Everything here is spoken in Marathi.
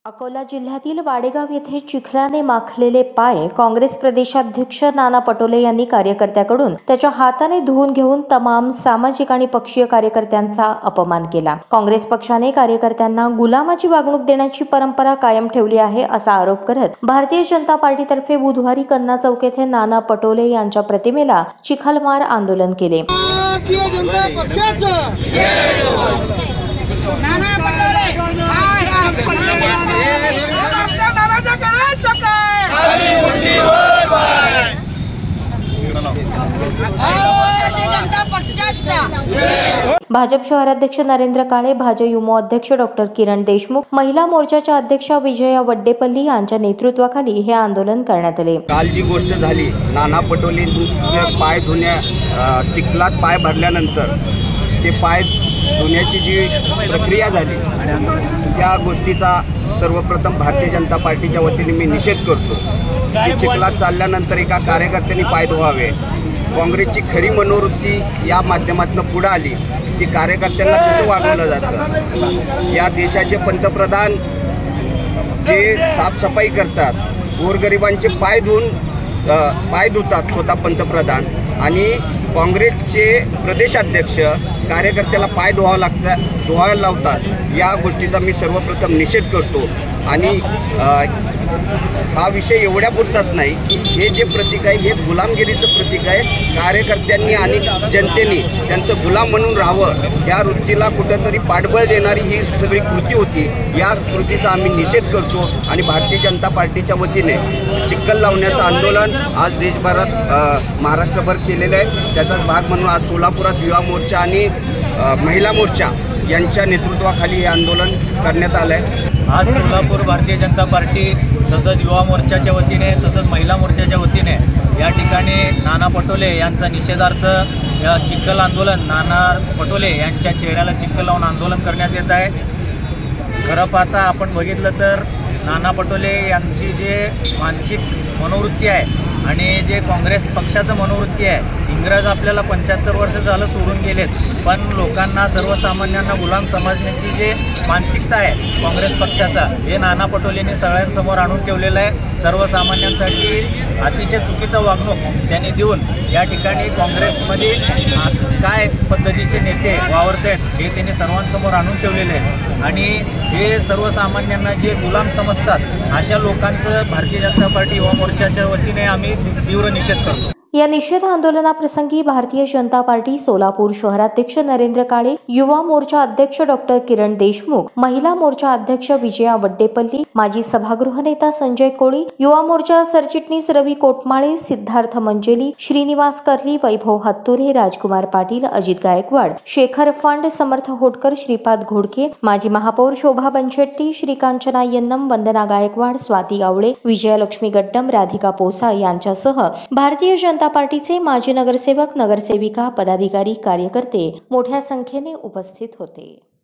अकोला जिल्ह्यातील वाडेगाव येथे चिखलाने माखलेले पाय काँग्रेस प्रदेशाध्यक्ष नाना पटोले यांनी कार्यकर्त्याकडून त्याच्या हाताने धुवून घेऊन तमाम सामाजिक आणि पक्षीय कार्यकर्त्यांचा अपमान केला। काँग्रेस पक्षाने कार्यकर्त्यांना गुलामाची वागणूक देण्याची परंपरा कायम ठेवली आहे असा आरोप करत भारतीय जनता पार्टीतर्फे बुधवारी कन्ना चौक येथे नाना पटोले यांच्या प्रतिमेला चिखलमार आंदोलन केले। भारतीय जनता पक्षाचं नाना पटोले भाजप शहराध्यक्ष नरेंद्र काळे, भाजप युवा अध्यक्ष डॉक्टर किरण देशमुख, महिला मोर्चाच्या अध्यक्षा विजया वड्डेपल्ली यांच्या नेतृत्वाखाली हे आंदोलन करण्यात आले। काल जी गोष्ट झाली, नाना पटोलेंचे पाय चिखलात पाय भरल्यानंतर ते पाय धुण्याची जी प्रक्रिया झाली त्या गोष्टीचा सर्वप्रथम भारतीय जनता पार्टीच्या वतीने मी निषेध करतो की चिखलात चालल्यानंतर एका कार्यकर्त्यांनी पाय धुवावे। काँग्रेसची खरी मनोवृत्ती या माध्यमातून पुढे आली की कार्यकर्त्यांना कसं वागवलं जातं। या देशाचे पंतप्रधान जे साफसफाई करतात, गोरगरिबांचे पाय धुतात स्वतः पंतप्रधान, आणि काँग्रेसचे प्रदेशाध्यक्ष कार्यकर्त्याला पाय धुवायला लावतात। या गोष्टीचा मी सर्वप्रथम निषेध करतो। आणि हा विषय एवढ्यापुरताच नाही की हे जे प्रतीक आहे हे गुलामगिरीचं प्रतीक आहे। कार्यकर्त्यांनी आणि जनतेने त्यांचं गुलाम म्हणून राहावं या वृत्तीला कुठंतरी पाठबळ देणारी ही सगळी कृती होती। या कृतीचा आम्ही निषेध करतो आणि भारतीय जनता पार्टीच्या वतीने चिखल लावण्याचं आंदोलन आज देशभरात महाराष्ट्रभर केलेलं आहे। त्याचाच भाग म्हणून आज सोलापुरात युवा मोर्चा आणि महिला मोर्चा यांच्या नेतृत्वाखाली हे आंदोलन करण्यात आलं आहे। आज सोलापूर भारतीय जनता पार्टी तसंच युवा मोर्चाच्या वतीने तसंच महिला मोर्चाच्या वतीने या ठिकाणी नाना पटोले यांचा निषेधार्थ या चिखल आंदोलन, नाना पटोले यांच्या चेहऱ्याला चिखल लावून आंदोलन करण्यात येत आहे। खरं पाहता आपण बघितलं तर नाना पटोले यांची जे मानसिक मनोवृत्ती आहे आणि जे काँग्रेस पक्षाचं मनोवृत्ती आहे, इंग्रज आपल्याला 75 वर्ष झालं सोडून गेलेत, पण लोकांना सर्वसामान्यांना गुलाम समजण्याची जे मानसिकता आहे काँग्रेस पक्षाचा, हे नाना पटोलेंनी सगळ्यांसमोर आणून ठेवलेलं आहे। सर्वसामान्यांसाठी अतिशय चुकीचं वागणूक त्यांनी देऊन या ठिकाणी काँग्रेसमध्ये काय पद्धतीचे नेते वावरत आहेत हे त्यांनी सर्वांसमोर आणून ठेवलेले आहे। आणि हे सर्वसामान्यांना जे गुलाम समजतात अशा लोकांचं भारतीय जनता पार्टी युवा मोर्चाच्या वतीने आम्ही तीव्र निषेध करतो। या निषेध आंदोलनाप्रसंगी भारतीय जनता पार्टी सोलापूर शहराध्यक्ष नरेंद्र काळे, युवा मोर्चा अध्यक्ष डॉक्टर किरण देशमुख, महिला मोर्चा अध्यक्ष विजया वड्डेपल्ली, माजी सभागृह नेता संजय कोळी, युवा मोर्चा सरचिटणीस रवी कोटमाळे, सिद्धार्थ मंजेली, श्रीनिवास कर्ली, वैभव हत्तुरे, राजकुमार पाटील, अजित गायकवाड, शेखर फंड, समर्थ होटकर, श्रीपाद घोडके, माजी महापौर शोभा बनशेट्टी, श्रीकांचना यन्नम, वंदना गायकवाड, स्वाती गावडे, विजयलक्ष्मी गड्डम, राधिका पोसा यांच्यासह भारतीय जनता पार्टीचे माजी नगरसेवक, नगरसेविका, पदाधिकारी, कार्यकर्ते मोठ्या संख्येने उपस्थित होते।